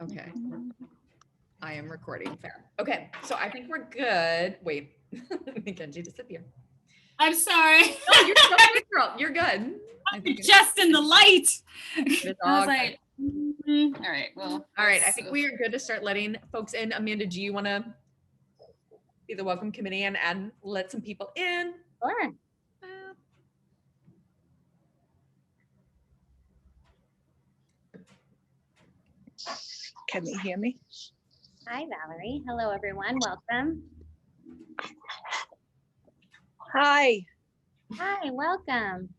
Okay. I am recording. Fair. Okay. So I think we're good. Wait. Mackenzie disappeared. I'm sorry. No, you're so good, girl. You're good. I'm just in the light. It's I all was good. like, all right, well. All right. I think we are good to start letting folks in. Amanda, do you want to be the welcome committee and let some people in? Sure. Can they hear me? Hi, Valerie. Hello, everyone. Welcome. Hi. Hi, welcome.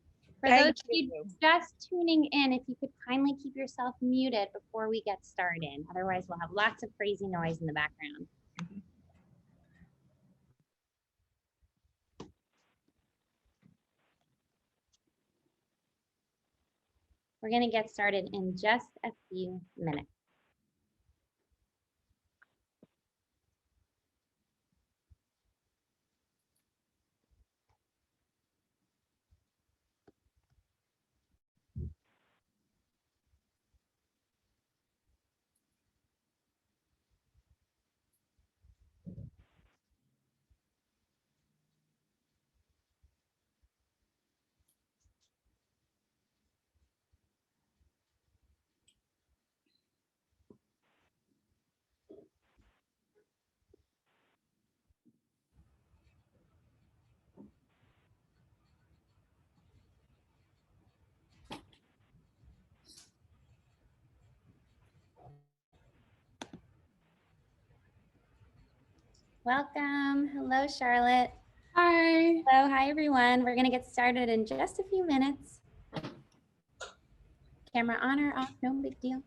For Thank those of you just tuning in, if you could kindly keep yourself muted before we get started. Otherwise, we'll have lots of crazy noise in the background. We're going to get started in just a few minutes. Welcome. Hello, Charlotte. Hi. Hello. Hi, everyone. We're going to get started in just a few minutes. Camera on or off, no big deal.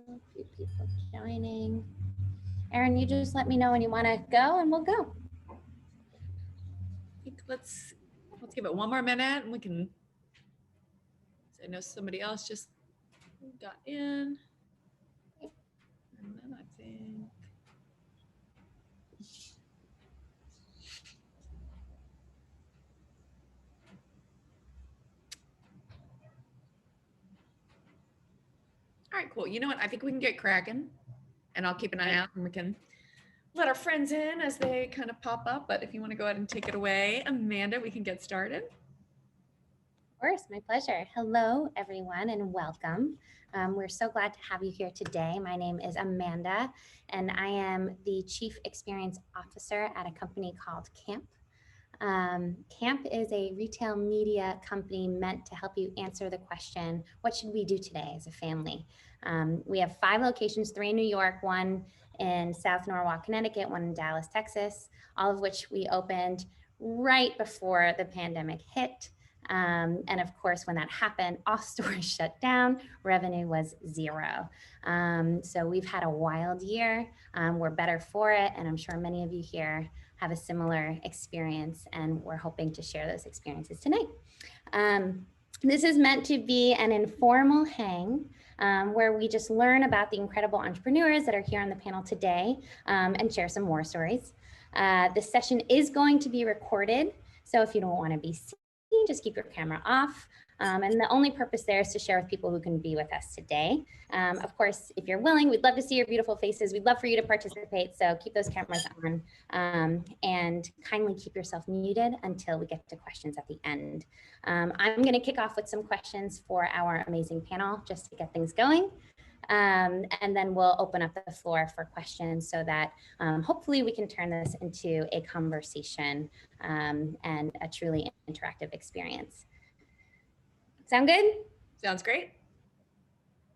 A few people joining. Erin, you just let me know when you want to go and we'll go. I think let's give it one more minute and we can. I know somebody else just got in. And then I think. All right, cool. You know what? I think we can get cracking and I'll keep an eye out and we can let our friends in as they kind of pop up. But if you want to go ahead and take it away, Amanda, we can get started. Of course, my pleasure. Hello, everyone, and welcome. We're so glad to have you here today. My name is Amanda, and I am the Chief Experience Officer at a company called Camp. Camp is a retail media company meant to help you answer the question, what should we do today as a family? We have 5 locations, 3 in New York, 1 in South Norwalk, Connecticut, 1 in Dallas, Texas, all of which we opened right before the pandemic hit. And of course, when that happened, all stores shut down, revenue was 0. So we've had a wild year. We're better for it. And I'm sure many of you here have a similar experience, and we're hoping to share those experiences tonight. This is meant to be an informal hang where we just learn about the incredible entrepreneurs that are here on the panel today and share some war stories. This session is going to be recorded, so if you don't want to be seen, just keep your camera off. And the only purpose there is to share with people who can be with us today. Of course, if you're willing, we'd love to see your beautiful faces. We'd love for you to participate. So keep those cameras on and kindly keep yourself muted until we get to questions at the end. I'm going to kick off with some questions for our amazing panel just to get things going. And then we'll open up the floor for questions so that hopefully we can turn this into a conversation and a truly interactive experience. Sound good? Sounds great.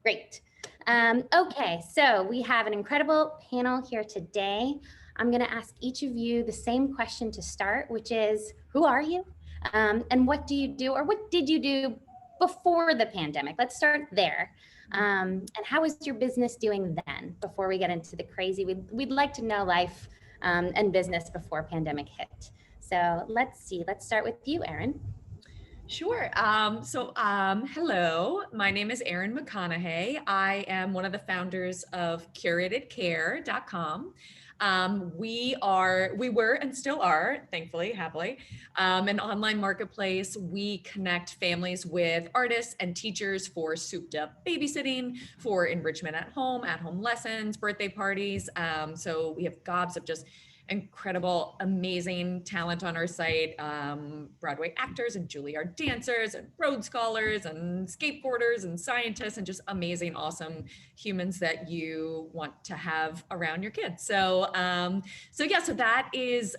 Great. Okay, so we have an incredible panel here today. I'm going to ask each of you the same question to start, which is, who are you? And what do you do, or what did you do before the pandemic? Let's start there. And how is your business doing then, before we get into the crazy? We'd like to know life and business before pandemic hit. So let's see. Let's start with you, Erin. Sure. Hello, my name is Erin McConaghy. I am one of the founders of curatedcare.com. We were and still are, thankfully, happily, an online marketplace. We connect families with artists and teachers for souped up babysitting, for enrichment at home lessons, birthday parties. So we have gobs of just incredible, amazing talent on our site. Broadway actors and Juilliard dancers and Rhodes Scholars and skateboarders and scientists and just amazing, awesome humans that you want to have around your kids. So that is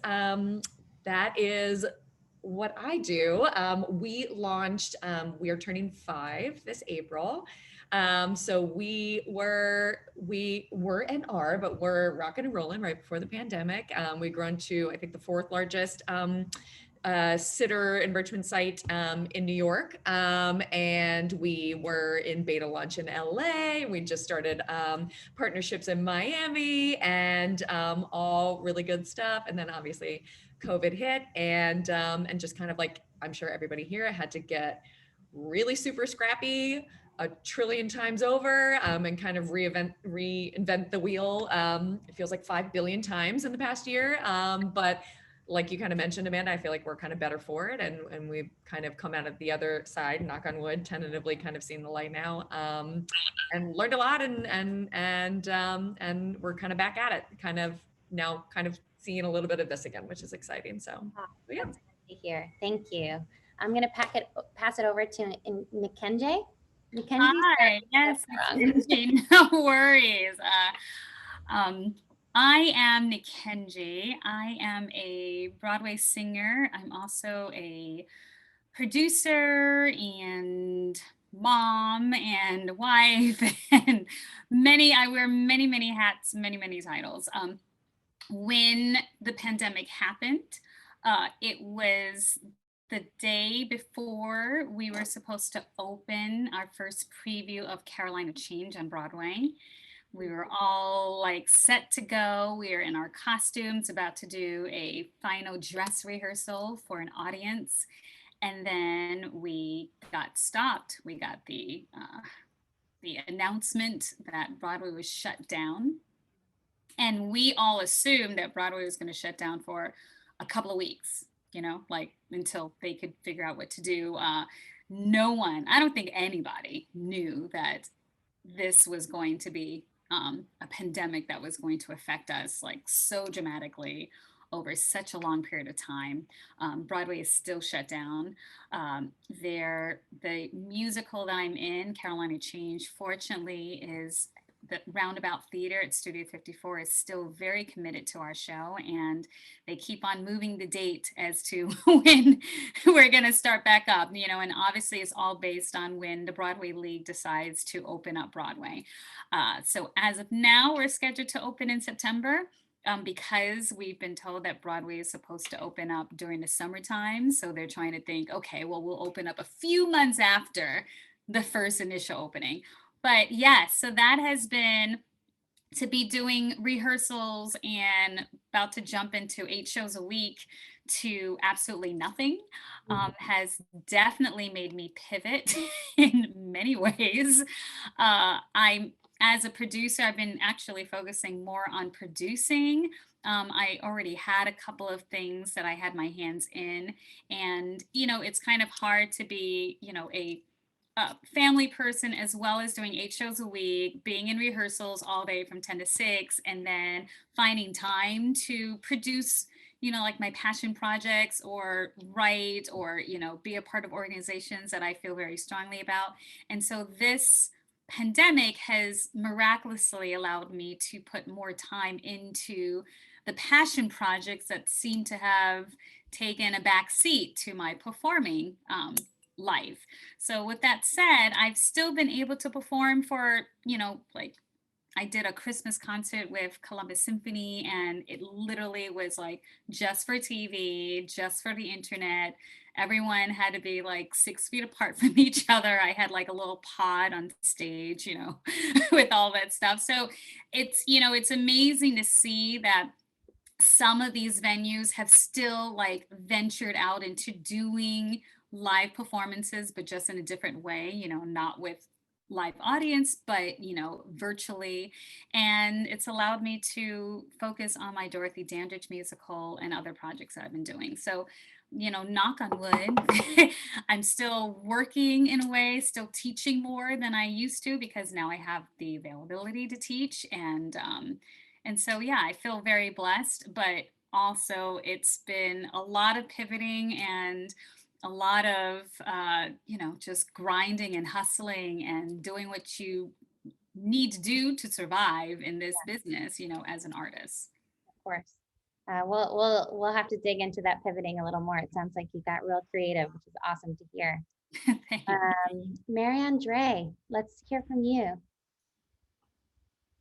what I do. We are turning 5 this April. So we were and are, but we're rocking and rolling right before the pandemic. We've grown to, I think, the 4th largest sitter enrichment site in New York. And we were in beta launch in LA. We just started partnerships in Miami and all really good stuff. And then obviously COVID hit and just kind of like, I'm sure everybody here had to get really super scrappy a trillion times over and kind of reinvent the wheel. It feels like 5 billion times in the past year. But like you kind of mentioned, Amanda, I feel like we're kind of better for it. And we've kind of come out of the other side, knock on wood, tentatively kind of seeing the light now and learned a lot. And we're kind of back at it, kind of now kind of seeing a little bit of this again, which is exciting. So yeah. That's good to hear. Thank you. I'm going to pass it over to McKenzie. Hi, yes, McKenzie, no worries. I am McKenzie. I am a Broadway singer. I'm also a producer and mom and wife and I wear many hats, many titles. When the pandemic happened, it was the day before we were supposed to open our first preview of Carolina Change on Broadway. We were all like set to go. We were in our costumes, about to do a final dress rehearsal for an audience. And then we got stopped. We got the announcement that Broadway was shut down. And we all assumed that Broadway was going to shut down for a couple of weeks, like until they could figure out what to do. No one, I don't think anybody knew that this was going to be a pandemic that was going to affect us like so dramatically over such a long period of time. Broadway is still shut down. The musical that I'm in, Carolina Change, fortunately is the Roundabout Theater at Studio 54 is still very committed to our show, and they keep on moving the date as to when we're going to start back up, and obviously it's all based on when the Broadway League decides to open up Broadway. So as of now, we're scheduled to open in September. Because we've been told that Broadway is supposed to open up during the summertime. So they're trying to think, okay, well, we'll open up a few months after the first initial opening. But yes, so that has been to be doing rehearsals and about to jump into 8 shows a week to absolutely nothing has definitely made me pivot in many ways. As a producer, I've been actually focusing more on producing. I already had a couple of things that I had my hands in, and it's kind of hard to be a family person as well as doing 8 shows a week, being in rehearsals all day from 10 to 6, and then finding time to produce like my passion projects or write or be a part of organizations that I feel very strongly about. And so this pandemic has miraculously allowed me to put more time into the passion projects that seem to have taken a back seat to my performing life. So with that said, I've still been able to perform for, like I did a Christmas concert with Columbus Symphony, and it literally was like just for TV, just for the internet. Everyone had to be like 6 feet apart from each other. I had like a little pod on stage, with all that stuff. So it's amazing to see that some of these venues have still like ventured out into doing live performances, but just in a different way, not with live audience, but virtually. And it's allowed me to focus on my Dorothy Dandridge musical and other projects that I've been doing. So, knock on wood, I'm still working in a way, still teaching more than I used to, because now I have the availability to teach. And so, yeah, I feel very blessed, but also it's been a lot of pivoting and a lot of just grinding and hustling and doing what you need to do to survive in this business, as an artist. Of course. We'll have to dig into that pivoting a little more. It sounds like you got real creative, which is awesome to hear. Mary-Andreé, let's hear from you.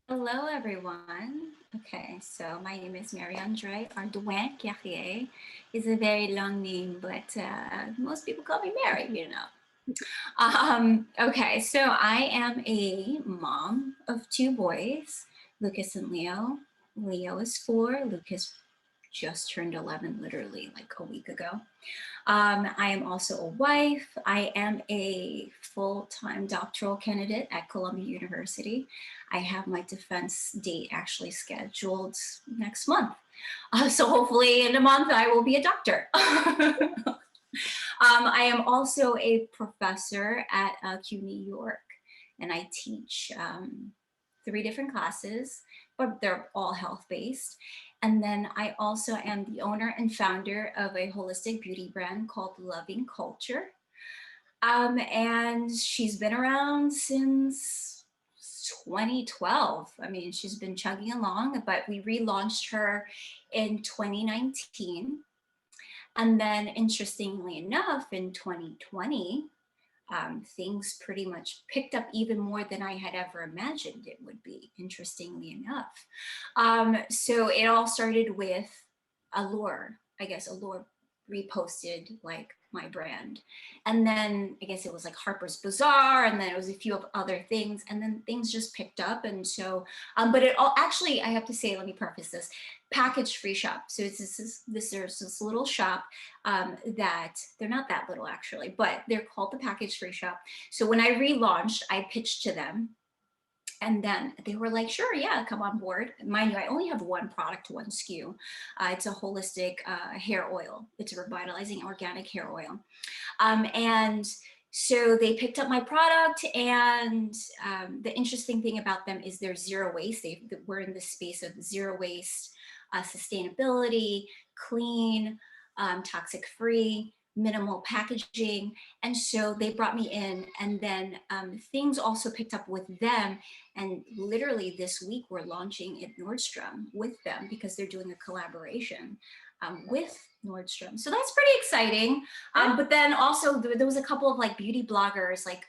Hello, everyone. Okay, so my name is Mary-André Ardouin-Gerrier. It's a very long name, but most people call me Mary, Okay, so I am a mom of 2 boys, Lucas and Leo. Leo is 4. Lucas just turned 11, literally like a week ago. I am also a wife. I am a full-time doctoral candidate at Columbia University. I have my defense date actually scheduled next month. So hopefully in a month I will be a doctor. I am also a professor at CUNY York, and I teach 3 different classes, but they're all health-based. And then I also am the owner and founder of a holistic beauty brand called LovingCulture. And she's been around since 2012. I mean, she's been chugging along, but we relaunched her in 2019. And then interestingly enough, in 2020, things pretty much picked up even more than I had ever imagined it would be, interestingly enough. So it all started with Allure. I guess Allure reposted like my brand. And then I guess it was like Harper's Bazaar, and then it was a few of other things, and then things just picked up. And so, but it all actually, I have to say, let me preface this, packaged free shop. So it's there's this little shop that they're not that little actually, but they're called the packaged free shop. So when I relaunched, I pitched to them. And then they were like, sure, yeah, come on board. Mind you, I only have 1 product, 1 SKU. It's a holistic hair oil. It's a revitalizing organic hair oil. And so they picked up my product, and the interesting thing about them is they're zero waste. We're in the space of zero waste, sustainability, clean, toxic free, minimal packaging. And so they brought me in, and then things also picked up with them. And literally this week we're launching at Nordstrom with them because they're doing a collaboration with Nordstrom. So that's pretty exciting. But then also there was a couple of like beauty bloggers, like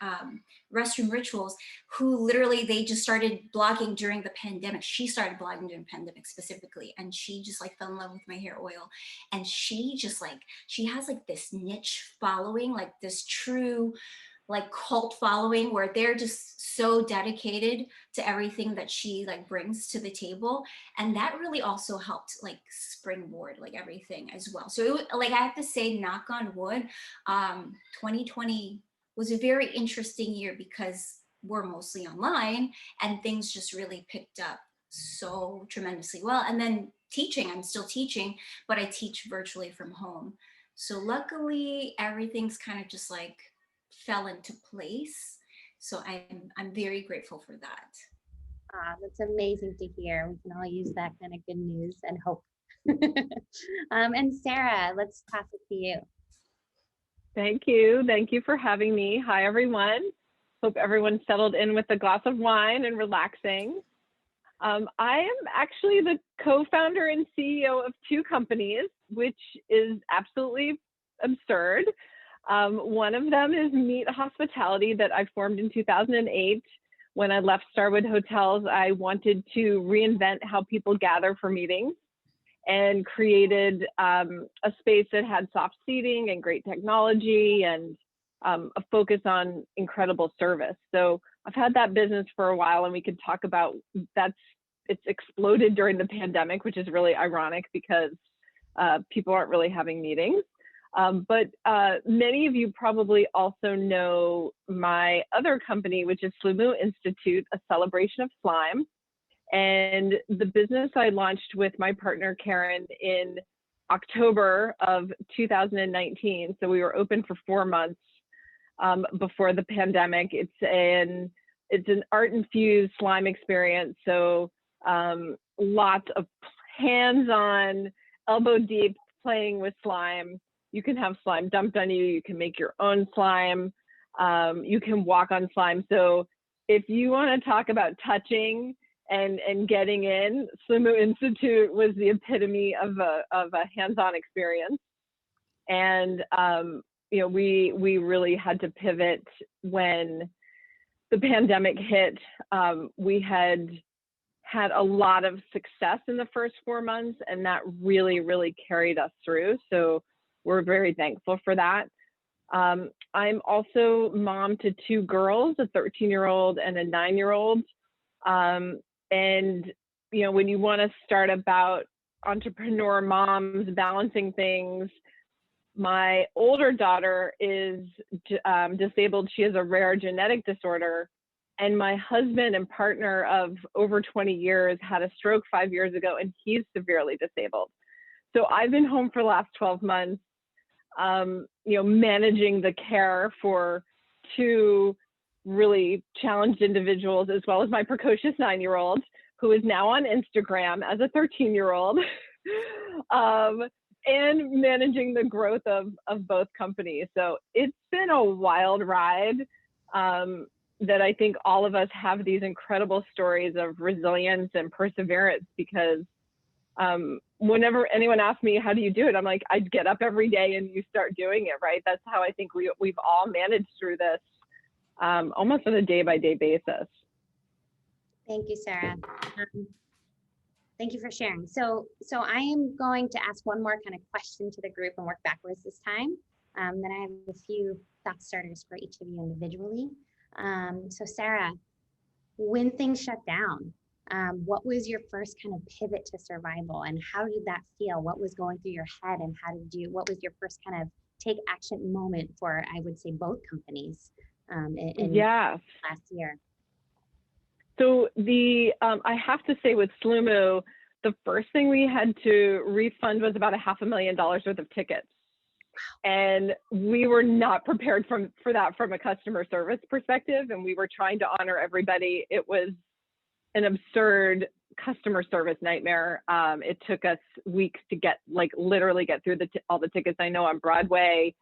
Restroom Rituals, who literally, they just started blogging during the pandemic. She started blogging during the pandemic specifically, and she just like fell in love with my hair oil. And she just like, she has like this niche following, like this true like cult following, where they're just so dedicated to everything that she like brings to the table. And that really also helped like springboard like everything as well. So it was, like, I have to say, knock on wood, 2020 was a very interesting year because we're mostly online, and things just really picked up so tremendously well. And then teaching, I'm still teaching, but I teach virtually from home. So luckily everything's kind of just like fell into place. So I'm very grateful for that. That's amazing to hear. We can all use that kind of good news and hope. And Sara, let's pass it to you. Thank you. Thank you for having me. Hi, everyone. Hope everyone's settled in with a glass of wine and relaxing. I am actually the co-founder and CEO of 2 companies, which is absolutely absurd. One of them is Meet Hospitality, that I formed in 2008. When I left Starwood Hotels, I wanted to reinvent how people gather for meetings, and created a space that had soft seating and great technology, and a focus on incredible service. So I've had that business for a while, and we could talk about it's exploded during the pandemic, which is really ironic because people aren't really having meetings. But many of you probably also know my other company, which is SlooMoo Institute, a celebration of slime. And the business I launched with my partner, Karen, in October of 2019. So we were open for 4 months before the pandemic. It's an art-infused slime experience. So lots of hands-on, elbow-deep playing with slime. You can have slime dumped on you. You can make your own slime. You can walk on slime. So if you want to talk about touching and getting in, SlooMoo Institute was the epitome of a hands-on experience. And you know, we really had to pivot when the pandemic hit. We had a lot of success in the first 4 months, and that really carried us through. So we're very thankful for that. I'm also mom to 2 girls, a 13-year-old and a 9-year-old. And you know, when you want to start about entrepreneur moms balancing things, my older daughter is disabled. She has a rare genetic disorder. And my husband and partner of over 20 years had a stroke 5 years ago, and he's severely disabled. So I've been home for the last 12 months, you know, managing the care for 2 really challenged individuals, as well as my precocious 9-year-old, who is now on Instagram as a 13-year-old, and managing the growth of both companies. So it's been a wild ride. That I think all of us have these incredible stories of resilience and perseverance, because whenever anyone asks me, how do you do it? I'm like, I get up every day and you start doing it, right? That's how I think we've all managed through this almost on a day-by-day basis. Thank you, Sarah. Thank you for sharing. So I am going to ask one more kind of question to the group and work backwards this time. Then I have a few thought starters for each of you individually. So Sarah, when things shut down, what was your first kind of pivot to survival, and how did that feel? What was going through your head, and what was your first kind of take action moment for, I would say, both companies in last year? So I have to say with SlooMoo, the first thing we had to refund was about $500,000 worth of tickets. And we were not prepared for that from a customer service perspective. And we were trying to honor everybody. It was an absurd customer service nightmare. It took us weeks to literally get through all the tickets. I know on Broadway,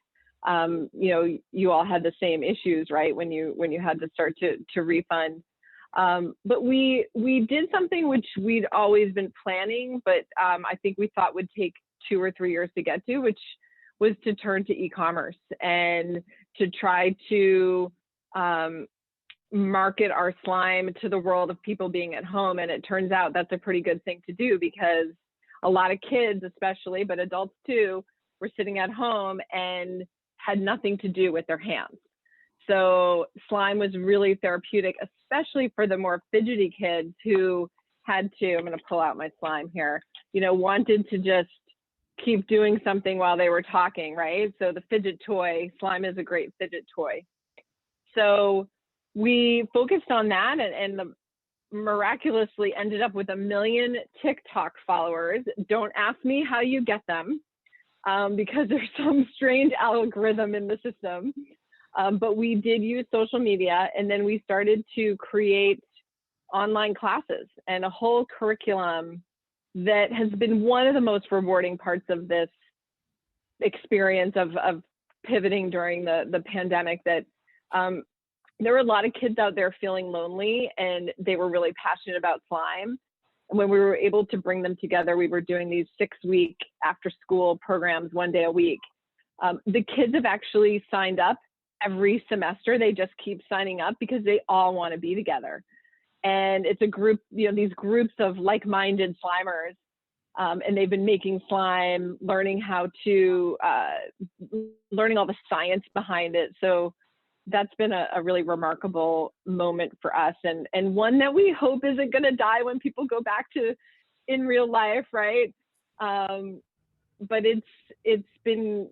you know, you all had the same issues, right? When you had to start to refund. But we did something which we'd always been planning, but I think we thought would take 2 or 3 years to get to, which was to turn to e-commerce and to try to market our slime to the world of people being at home. And it turns out that's a pretty good thing to do, because a lot of kids especially, but adults too, were sitting at home and had nothing to do with their hands. So slime was really therapeutic, especially for the more fidgety kids who had to, I'm going to pull out my slime here, you know, wanted to just keep doing something while they were talking, right? So the fidget toy, slime is a great fidget toy. So we focused on that and miraculously ended up with 1 million TikTok followers. Don't ask me how you get them, because there's some strange algorithm in the system. But we did use social media, and then we started to create online classes and a whole curriculum that has been one of the most rewarding parts of this experience of pivoting during the pandemic, that there were a lot of kids out there feeling lonely, and they were really passionate about slime. And when we were able to bring them together, we were doing these 6-week after school programs, 1 day a week. The kids have actually signed up every semester. They just keep signing up because they all want to be together. And it's a group, you know, these groups of like-minded slimers, and they've been making slime, learning how to, learning all the science behind it. So that's been a really remarkable moment for us, and one that we hope isn't going to die when people go back to in real life, right? But it's been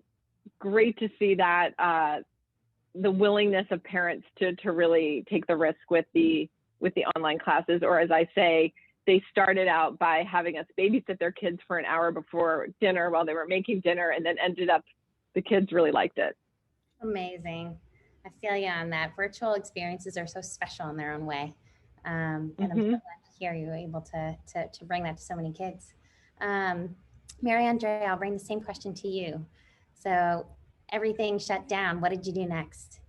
great to see that the willingness of parents to really take the risk with the online classes, or as I say, they started out by having us babysit their kids for an hour before dinner while they were making dinner, and then ended up the kids really liked it. Amazing. I feel you on that. Virtual experiences are so special in their own way. And I'm so glad to hear you were able to bring that to so many kids. Mary-André, I'll bring the same question to you. So everything shut down. What did you do next?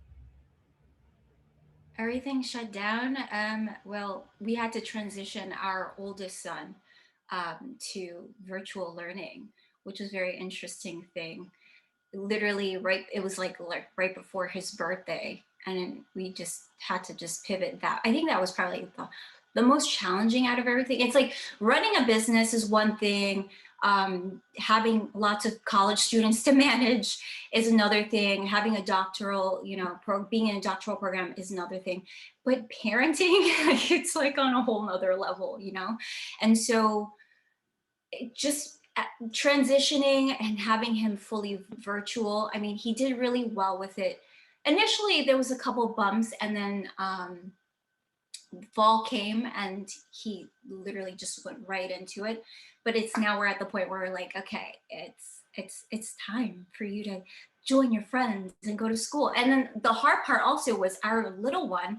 Everything shut down. Well, we had to transition our oldest son to virtual learning, which was a very interesting thing. Literally, it was like right before his birthday, and we just had to just pivot that. I think that was probably the most challenging out of everything. It's like running a business is one thing. Having lots of college students to manage is another thing. Having a doctoral, being in a doctoral program is another thing. But parenting, it's like on a whole nother level, And so it just transitioning and having him fully virtual. I mean, he did really well with it. Initially, there was a couple bumps, and then fall came and he literally just went right into it. But we're at the point where we're like, okay, it's time for you to join your friends and go to school. And then the hard part also was our little one,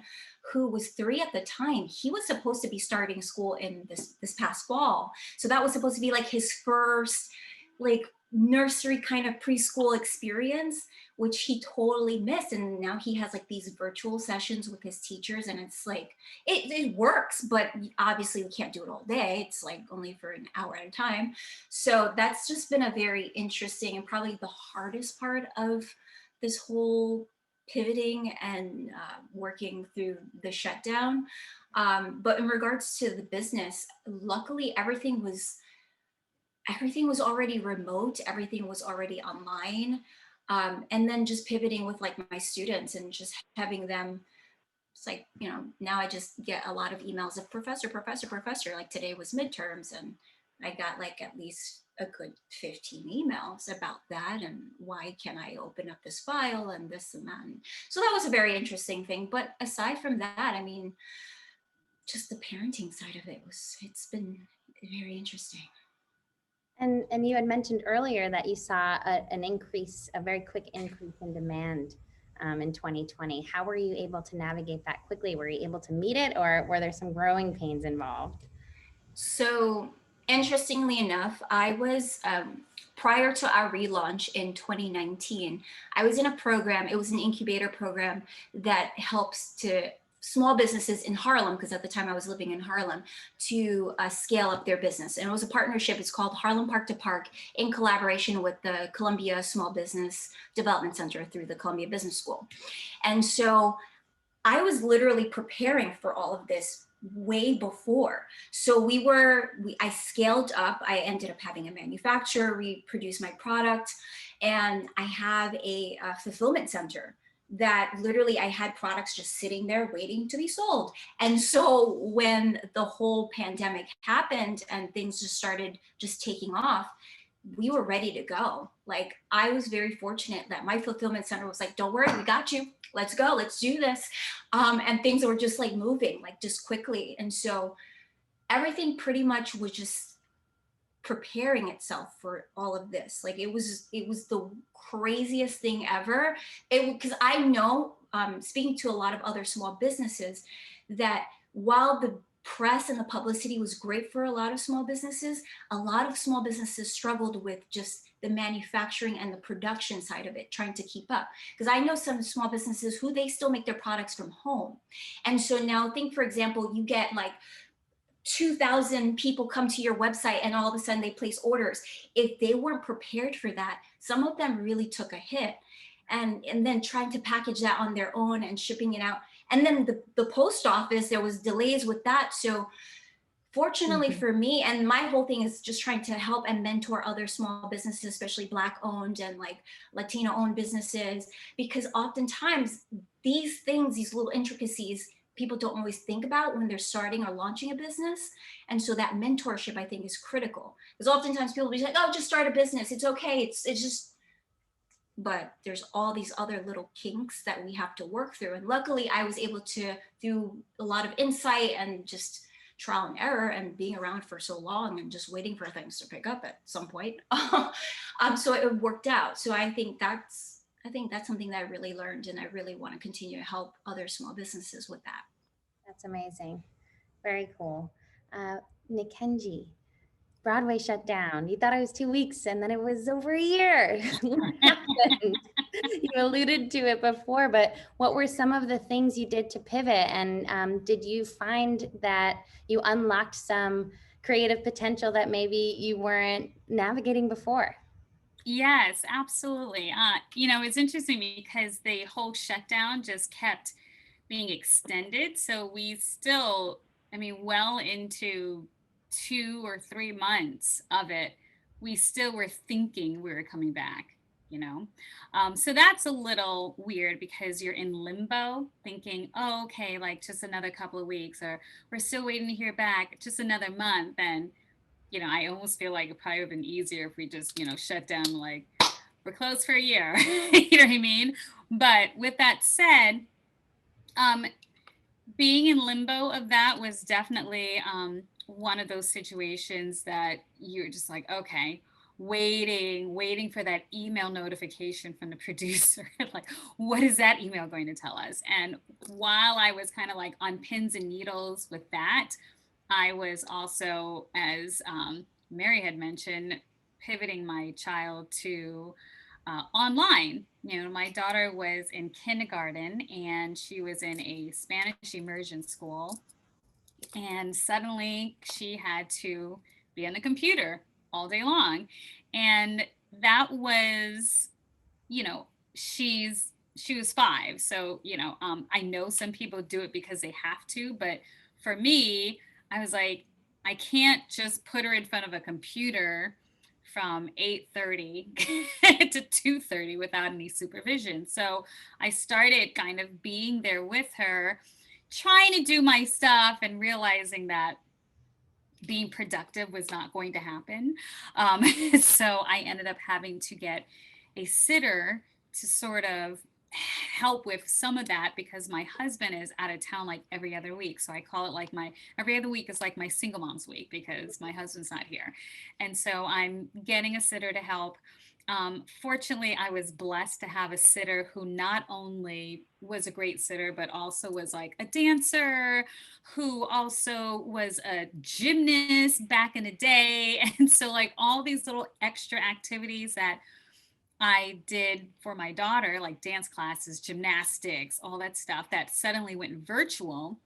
who was 3 at the time. He was supposed to be starting school in this past fall. So that was supposed to be like his first nursery kind of preschool experience, which he totally missed. And now he has these virtual sessions with his teachers, and it's it works, but obviously we can't do it all day. It's only for an hour at a time. So that's just been a very interesting and probably the hardest part of this whole pivoting and working through the shutdown. But in regards to the business, luckily everything was already remote, everything was already online. And then just pivoting with my students and just having them, it's now I just get a lot of emails of professor. Like today was midterms, and I got at least a good 15 emails about that, and why can't I open up this file and this and that. And so that was a very interesting thing. But aside from that, I mean, just the parenting side of it's been very interesting. And you had mentioned earlier that you saw a very quick increase in demand in 2020. How were you able to navigate that quickly? Were you able to meet it, or were there some growing pains involved? So interestingly enough, I was, prior to our relaunch in 2019, I was in a program, it was an incubator program that helps to small businesses in Harlem, because at the time I was living in Harlem, to scale up their business. And it was a partnership. It's called Harlem Park to Park, in collaboration with the Columbia Small Business Development Center through the Columbia Business School. And so I was literally preparing for all of this way before. So I scaled up. I ended up having a manufacturer, we produced my product, and I have a fulfillment center that literally I had products just sitting there waiting to be sold. And so when the whole pandemic happened and things just started just taking off, we were ready to go. I was very fortunate that my fulfillment center was don't worry, we got you. Let's go, let's do this. And things were just moving just quickly. And so everything pretty much was just preparing itself for all of this. It was the craziest thing ever. Because I know, speaking to a lot of other small businesses, that while the press and the publicity was great for a lot of small businesses struggled with just the manufacturing and the production side of it, trying to keep up. Because I know some small businesses who they still make their products from home. And so now think, for example, you get 2,000 people come to your website and all of a sudden they place orders. If they weren't prepared for that, some of them really took a hit. And then trying to package that on their own and shipping it out. And then the post office, there was delays with that. So fortunately for me, and my whole thing is just trying to help and mentor other small businesses, especially Black owned and Latino owned businesses, because oftentimes these things, these little intricacies, people don't always think about when they're starting or launching a business. And so that mentorship, I think, is critical. Because oftentimes people will be oh, just start a business. It's okay. It's just, but there's all these other little kinks that we have to work through. And luckily I was able to, through a lot of insight and just trial and error and being around for so long and just waiting for things to pick up at some point. So it worked out. So I think that's something that I really learned, and I really want to continue to help other small businesses with that. That's amazing. Very cool. Nikenji, Broadway shut down. You thought it was 2 weeks and then it was over a year. What happened? You alluded to it before, but what were some of the things you did to pivot? And did you find that you unlocked some creative potential that maybe you weren't navigating before? Yes, absolutely. It's interesting because the whole shutdown just kept being extended. So we still, well into 2 or 3 months of it, we still were thinking we were coming back. So that's a little weird because you're in limbo thinking, oh, okay, like just another couple of weeks, or we're still waiting to hear back just another month. And I almost feel like it probably would have been easier if we just, shut down, like we're closed for a year. You know what I mean? But with that said, being in limbo of that was definitely one of those situations that you're just like, okay, waiting for that email notification from the producer. Like, what is that email going to tell us? And while I was kind of like on pins and needles with that, I was also, as Mary had mentioned, pivoting my child to online. My daughter was in kindergarten and she was in a Spanish immersion school. And suddenly she had to be on the computer all day long. And that was, she was 5. So, I know some people do it because they have to, but for me, I was like, I can't just put her in front of a computer from 8:30 to 2:30 without any supervision. So I started kind of being there with her, trying to do my stuff and realizing that being productive was not going to happen. So I ended up having to get a sitter to sort of help with some of that because my husband is out of town like every other week. So I call it like my every other week is like my single mom's week because my husband's not here. And so I'm getting a sitter to help. Fortunately, I was blessed to have a sitter who not only was a great sitter, but also was like a dancer, who also was a gymnast back in the day. And so like all these little extra activities that I did for my daughter, like dance classes, gymnastics, all that stuff that suddenly went virtual,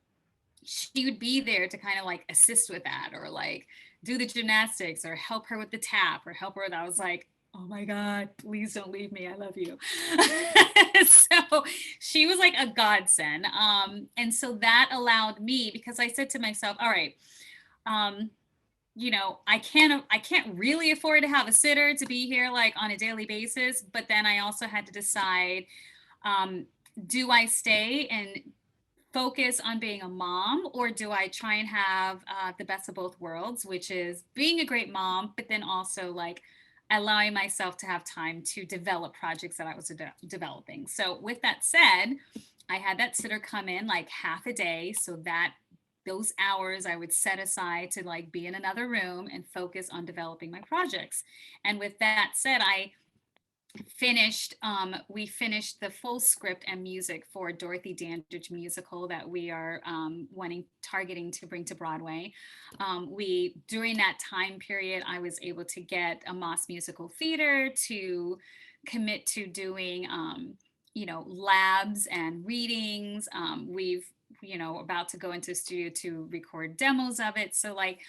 she would be there to kind of like assist with that or like do the gymnastics or help her with the tap or help her with that. I was like, oh my God, please don't leave me. I love you. So she was like a godsend. And so that allowed me, because I said to myself, all right, I can't really afford to have a sitter to be here like on a daily basis. But then I also had to decide, do I stay and focus on being a mom, or do I try and have the best of both worlds, which is being a great mom, but then also like allowing myself to have time to develop projects that I was developing. So with that said, I had that sitter come in like half a day so that those hours I would set aside to like be in another room and focus on developing my projects. And with that said, we finished the full script and music for Dorothy Dandridge musical that we are targeting to bring to Broadway. During that time period, I was able to get a Moss Musical Theater to commit to doing labs and readings. We've about to go into the studio to record demos of it. So like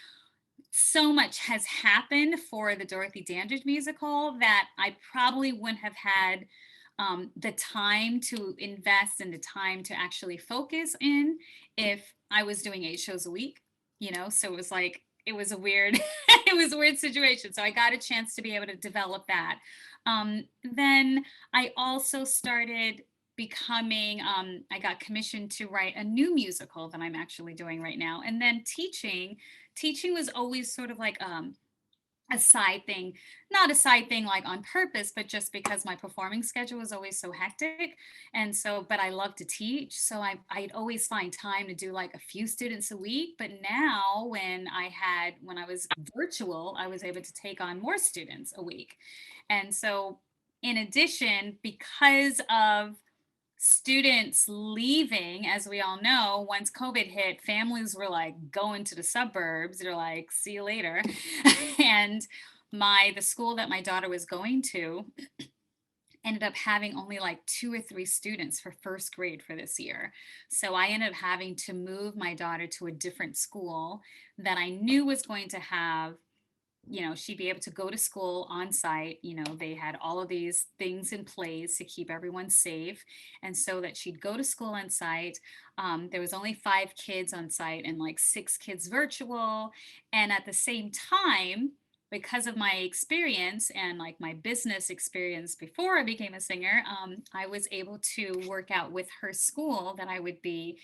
so much has happened for the Dorothy Dandridge musical that I probably wouldn't have had the time to invest and the time to actually focus in if I was doing 8 shows a week, so it was like, it was a weird, it was a weird situation. So I got a chance to be able to develop that. Then I also started becoming, I got commissioned to write a new musical that I'm actually doing right now. And then teaching was always sort of like a side thing, not a side thing like on purpose, but just because my performing schedule was always so hectic. And so, but I love to teach. So I'd always find time to do like a few students a week. But now when I was virtual, I was able to take on more students a week. And so in addition, because of students leaving, as we all know, once COVID hit, families were like going to the suburbs. They're like, see you later. And the school that my daughter was going to ended up having only like 2 or 3 students for first grade for this year. So I ended up having to move my daughter to a different school that I knew was going to have, she'd be able to go to school on site. They had all of these things in place to keep everyone safe. And so that she'd go to school on site. There was only 5 kids on site and like 6 kids virtual. And at the same time, because of my experience and like my business experience before I became a singer, I was able to work out with her school that I would be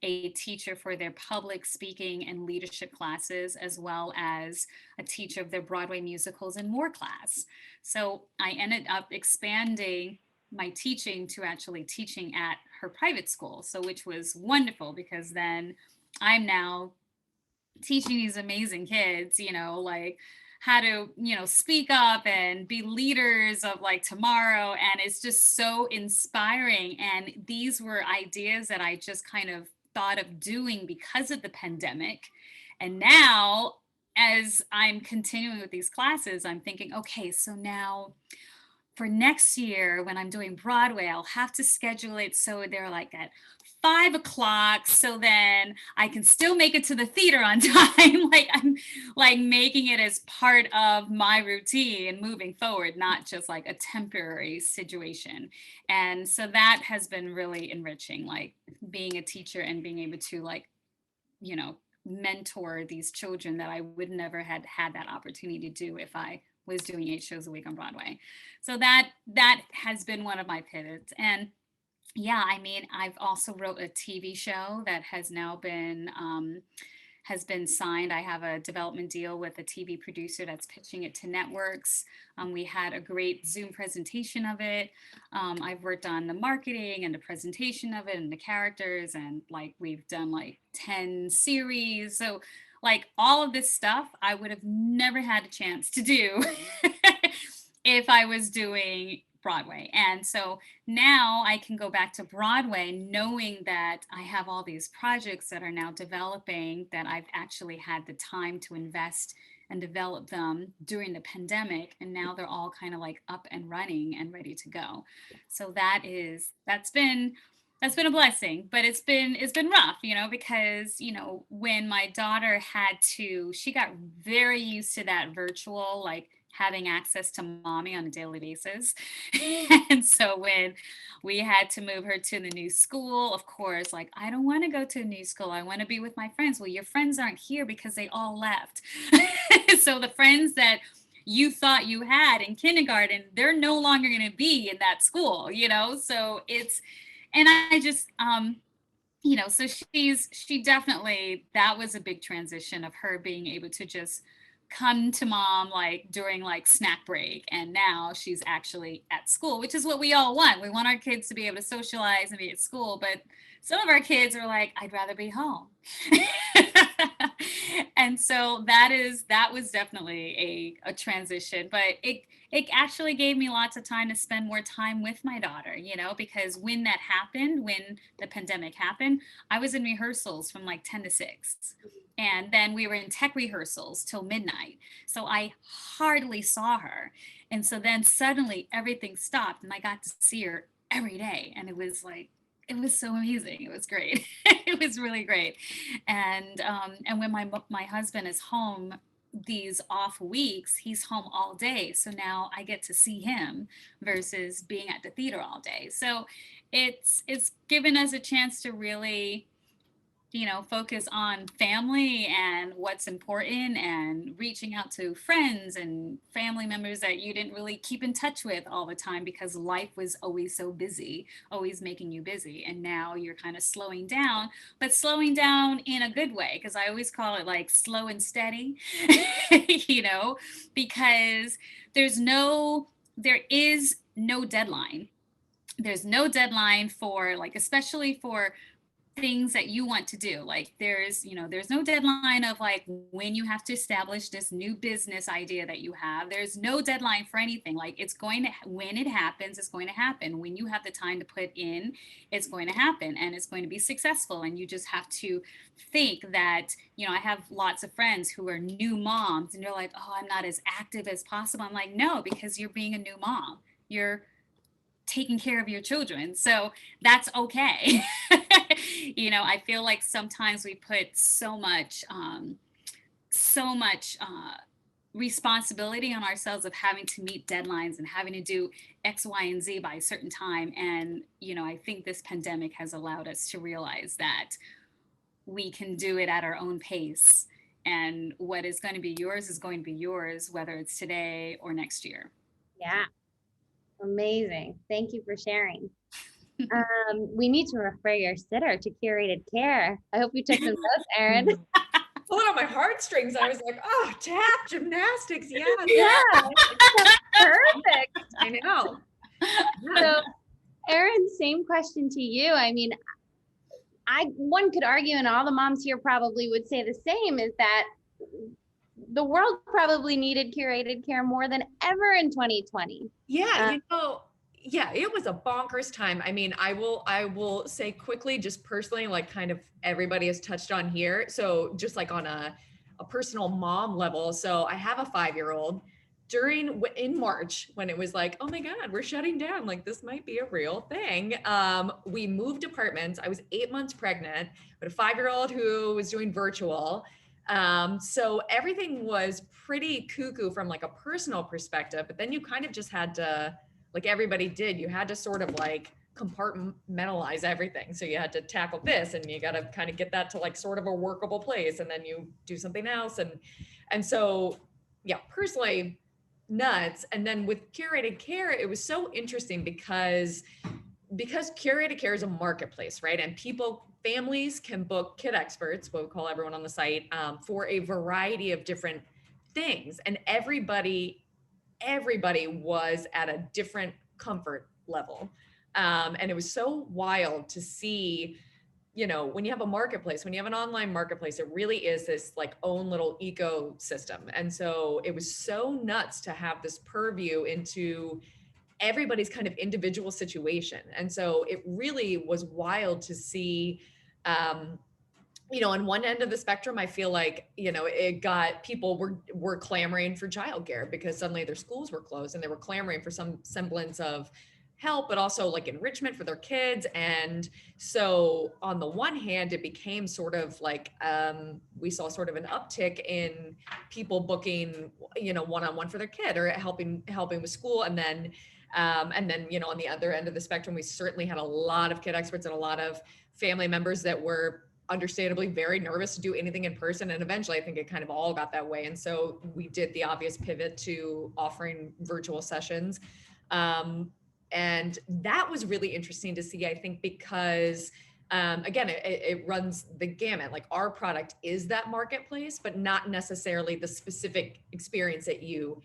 a teacher for their public speaking and leadership classes, as well as a teacher of their Broadway musicals and more class. So I ended up expanding my teaching to actually teaching at her private school. So which was wonderful, because then I'm now teaching these amazing kids, like how to, speak up and be leaders of like tomorrow. And it's just so inspiring. And these were ideas that I just kind of thought of doing because of the pandemic. And now, as I'm continuing with these classes, I'm thinking, okay, so now for next year when I'm doing Broadway, I'll have to schedule it so they're like at 5 o'clock, so then I can still make it to the theater on time. Like I'm like making it as part of my routine moving forward, not just like a temporary situation. And so that has been really enriching, like being a teacher and being able to like, mentor these children that I would never had that opportunity to do if I was doing 8 shows a week on Broadway. So that has been one of my pivots. And yeah, I mean, I've also wrote a TV show that has been signed. I have a development deal with a TV producer that's pitching it to networks. We had a great Zoom presentation of it. I've worked on the marketing and the presentation of it and the characters, and like we've done like 10 series. So like all of this stuff, I would have never had a chance to do if I was doing Broadway. And so now I can go back to Broadway knowing that I have all these projects that are now developing that I've actually had the time to invest and develop them during the pandemic. And now they're all kind of like up and running and ready to go. So that's been a blessing, but it's been rough, because, when my daughter she got very used to that virtual, like having access to mommy on a daily basis. And so when we had to move her to the new school, of course, like, I don't want to go to a new school. I want to be with my friends. Well, your friends aren't here because they all left. So the friends that you thought you had in kindergarten, they're no longer going to be in that school, so and I just, so she definitely, that was a big transition of her being able to just come to mom like during like snack break, and now she's actually at school, which is what we all want. We want our kids to be able to socialize and be at school, but some of our kids are like, I'd rather be home. And so that was definitely a transition, but it actually gave me lots of time to spend more time with my daughter, because when the pandemic happened, I was in rehearsals from like 10 to 6. And then we were in tech rehearsals till midnight. So I hardly saw her. And so then suddenly everything stopped and I got to see her every day. And it was so amazing. It was great. It was really great. And when my husband is home these off weeks, he's home all day. So now I get to see him versus being at the theater all day. So it's given us a chance to really focus on family and what's important and reaching out to friends and family members that you didn't really keep in touch with all the time because life was always so busy, always making you busy. And now you're kind of slowing down, but slowing down in a good way, because I always call it like slow and steady, because there is no deadline. There's no deadline for, like, especially for things that you want to do. Like there's no deadline of like when you have to establish this new business idea that you have. There's no deadline for anything. Like when it happens, it's going to happen. When you have the time to put in, it's going to happen and it's going to be successful. And you just have to think that, I have lots of friends who are new moms and they're like, oh, I'm not as active as possible. I'm like, no, because you're being a new mom. You're taking care of your children. So that's okay. I feel like sometimes we put so much responsibility on ourselves of having to meet deadlines and having to do X, Y, and Z by a certain time. And, I think this pandemic has allowed us to realize that we can do it at our own pace. And what is going to be yours is going to be yours, whether it's today or next year. Yeah. Amazing. Thank you for sharing. We need to refer your sitter to curated care. I hope you took some notes, Erin. Pulling on my heartstrings. I was like, oh, tap gymnastics. Yeah. Yeah. Perfect. I know. So, Erin, same question to you. I mean, one could argue, and all the moms here probably would say the same, is that the world probably needed curated care more than ever in 2020. Yeah, yeah, it was a bonkers time. I mean, I will say quickly, just personally, like kind of everybody has touched on here. So just like on a personal mom level. So I have a 5-year-old. In March, when it was like, oh my God, we're shutting down, like this might be a real thing. We moved apartments. I was 8 months pregnant, but a 5-year-old who was doing virtual. So everything was pretty cuckoo from like a personal perspective, but then you kind of just had to, like everybody did, you had to sort of like compartmentalize everything. So you had to tackle this and you got to kind of get that to like sort of a workable place, and then you do something else. And so, yeah, personally nuts. And then with curated care, it was so interesting because curated care is a marketplace, right? And families can book kid experts, what we call everyone on the site, for a variety of different things. And everybody was at a different comfort level. And it was so wild to see, when you have a marketplace, when you have an online marketplace, it really is this like own little ecosystem. And so it was so nuts to have this purview into everybody's kind of individual situation. And so it really was wild to see, on one end of the spectrum, I feel like, it got people were clamoring for childcare because suddenly their schools were closed and they were clamoring for some semblance of help, but also like enrichment for their kids. And so on the one hand, it became sort of like, we saw sort of an uptick in people booking, one-on-one for their kid or helping with school. And then, on the other end of the spectrum, we certainly had a lot of kid experts and a lot of family members that were understandably very nervous to do anything in person. And eventually I think it kind of all got that way. And so we did the obvious pivot to offering virtual sessions. And that was really interesting to see, I think, because again, it runs the gamut. Like our product is that marketplace, but not necessarily the specific experience that you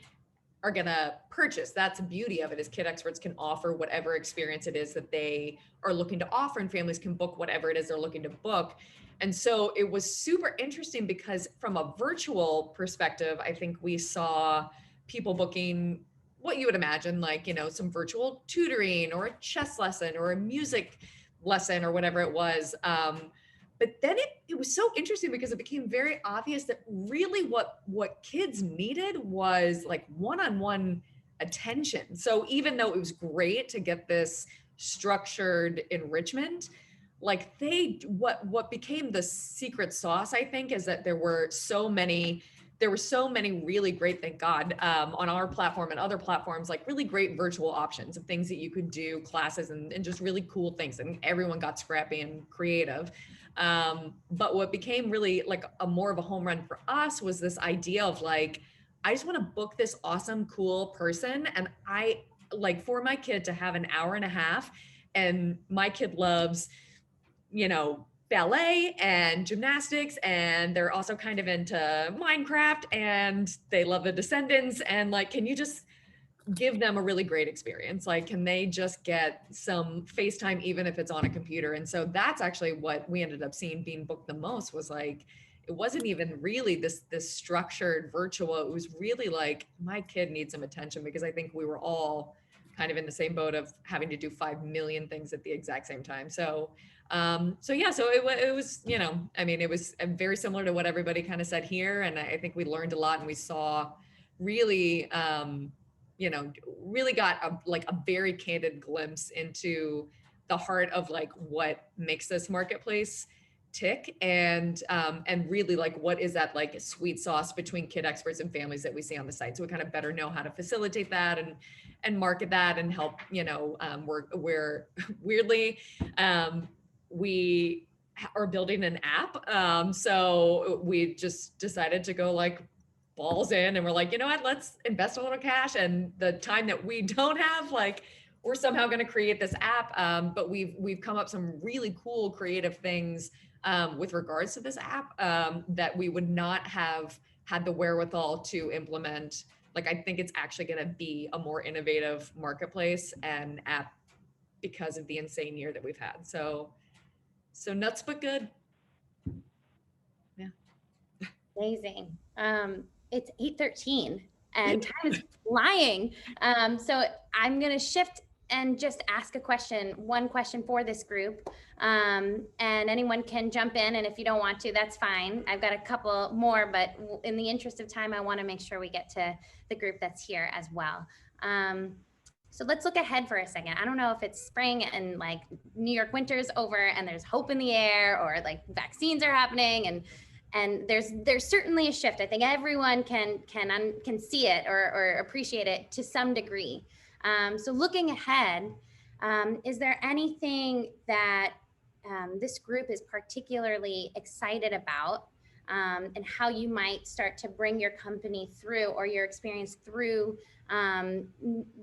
are going to purchase. That's the beauty of it, is kid experts can offer whatever experience it is that they are looking to offer, and families can book whatever it is they're looking to book. And so it was super interesting because from a virtual perspective, I think we saw people booking what you would imagine, like, some virtual tutoring or a chess lesson or a music lesson or whatever it was. But then it was so interesting because it became very obvious that really what kids needed was like one-on-one attention. So even though it was great to get this structured enrichment, like what became the secret sauce, I think, is that there were so many really great, thank God, on our platform and other platforms, like really great virtual options of things that you could do, classes and just really cool things. And everyone got scrappy and creative. But what became really like a more of a home run for us was this idea of like, I just want to book this awesome, cool person. And I like for my kid to have an hour and a half, and my kid loves, you know, ballet and gymnastics, and they're also kind of into Minecraft, and they love The Descendants. And like, can you just give them a really great experience? Like, can they just get some FaceTime, even if it's on a computer? And so that's actually what we ended up seeing being booked the most, was like, it wasn't even really this structured virtual. It was really like, my kid needs some attention, because I think we were all kind of in the same boat of having to do 5 million things at the exact same time. So yeah, so it was, you know, I mean, it was very similar to what everybody kind of said here. And I think we learned a lot, and we saw really, you know, really got a very candid glimpse into the heart of like what makes this marketplace tick, and really like what is that like sweet sauce between kid experts and families that we see on the site. So we kind of better know how to facilitate that and market that and help, you know, we're weirdly, we are building an app. So we just decided to go like balls in, and we're like, you know what, let's invest a little cash, and the time that we don't have, like, we're somehow going to create this app. But we've come up some really cool creative things with regards to this app that we would not have had the wherewithal to implement. Like, I think it's actually going to be a more innovative marketplace and app because of the insane year that we've had. So nuts but good. Yeah. Amazing. It's 8:13 and time is flying. So I'm going to shift and just ask one question for this group. And anyone can jump in. And if you don't want to, that's fine. I've got a couple more, but in the interest of time, I want to make sure we get to the group that's here as well. So let's look ahead for a second. I don't know if it's spring and like New York winter's over and there's hope in the air, or like vaccines are happening, and there's certainly a shift. I think everyone can see it or appreciate it to some degree. So looking ahead, is there anything that this group is particularly excited about, and how you might start to bring your company through, or your experience through,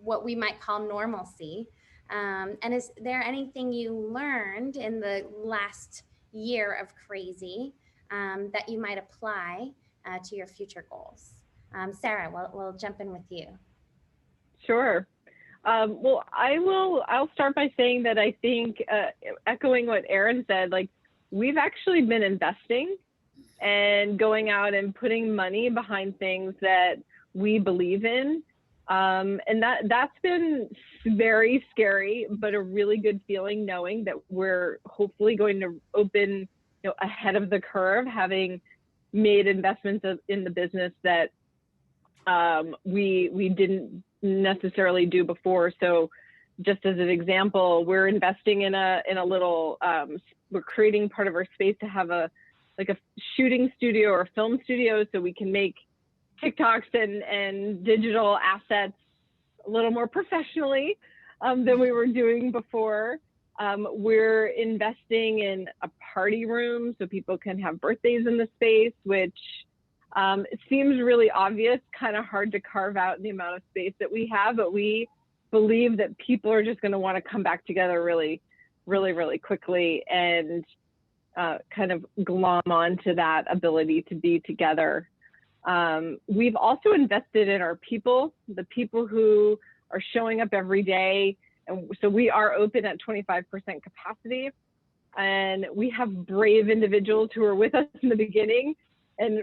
what we might call normalcy? And is there anything you learned in the last year of crazy that you might apply to your future goals? Sara, we'll jump in with you. Sure. Well, I'll start by saying that I think, echoing what Erin said, like, we've actually been investing and going out and putting money behind things that we believe in. And that's been very scary, but a really good feeling, knowing that we're hopefully going to open, you know, ahead of the curve, having made investments in the business that we didn't necessarily do before. So just as an example, we're investing in a little, we're creating part of our space to have a shooting studio or a film studio, so we can make TikToks and digital assets a little more professionally than we were doing before. We're investing in a party room so people can have birthdays in the space, which it seems really obvious, kind of hard to carve out in the amount of space that we have, but we believe that people are just going to want to come back together really, really, really quickly, and kind of glom onto that ability to be together. We've also invested in our people, the people who are showing up every day. And so we are open at 25% capacity, and we have brave individuals who are with us in the beginning and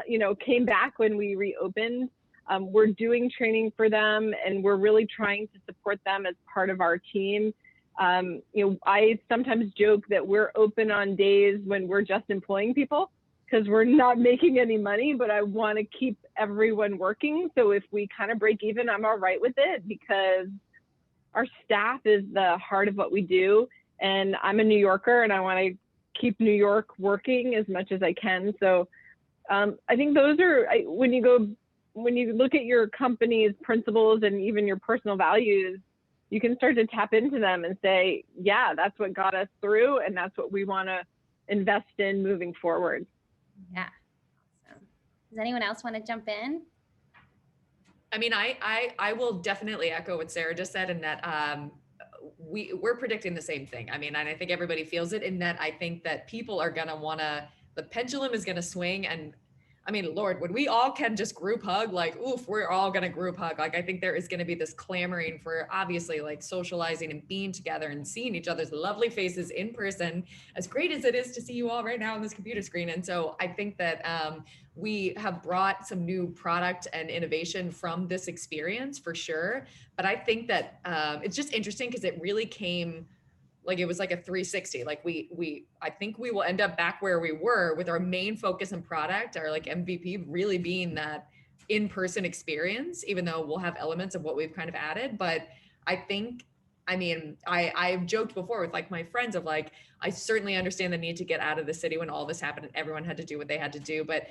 you know, came back when we reopened. We're doing training for them, and we're really trying to support them as part of our team. You know, I sometimes joke that we're open on days when we're just employing people because we're not making any money, but I want to keep everyone working. So if we kind of break even, I'm all right with it, because our staff is the heart of what we do. And I'm a New Yorker, and I want to keep New York working as much as I can. So I think those are, when you look at your company's principles and even your personal values, you can start to tap into them and say, yeah, that's what got us through, and that's what we want to invest in moving forward. Yeah. Awesome. Does anyone else want to jump in? I mean, I will definitely echo what Sara just said, in that we're predicting the same thing. I mean, and I think everybody feels it, in that I think that people are gonna wanna, the pendulum is gonna swing. And I mean, Lord, when we all can just group hug, like, oof, we're all gonna group hug. Like, I think there is gonna be this clamoring for, obviously, like, socializing and being together and seeing each other's lovely faces in person, as great as it is to see you all right now on this computer screen. And so I think that we have brought some new product and innovation from this experience, for sure. But I think that it's just interesting, because it really came, like, it was like a 360. Like, I think we will end up back where we were, with our main focus and product, our like MVP really being that in-person experience, even though we'll have elements of what we've kind of added. But I think, I mean, I've joked before with like my friends of like, I certainly understand the need to get out of the city when all this happened and everyone had to do what they had to do. But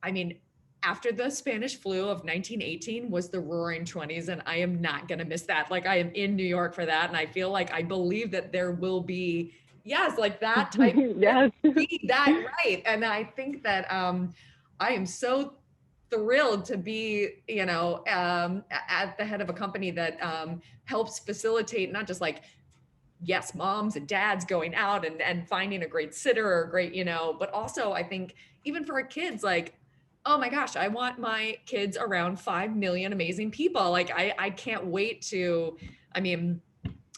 I mean, after the Spanish flu of 1918 was the Roaring 20s, and I am not going to miss that. Like, I am in New York for that. And I feel like I believe that there will be, yes, like that type Yes. be that right. And I think that I am so thrilled to be, you know, at the head of a company that helps facilitate not just like, yes, moms and dads going out and finding a great sitter or a great, you know, but also I think even for our kids, like, oh my gosh, I want my kids around 5 million amazing people. Like, I can't wait to, I mean,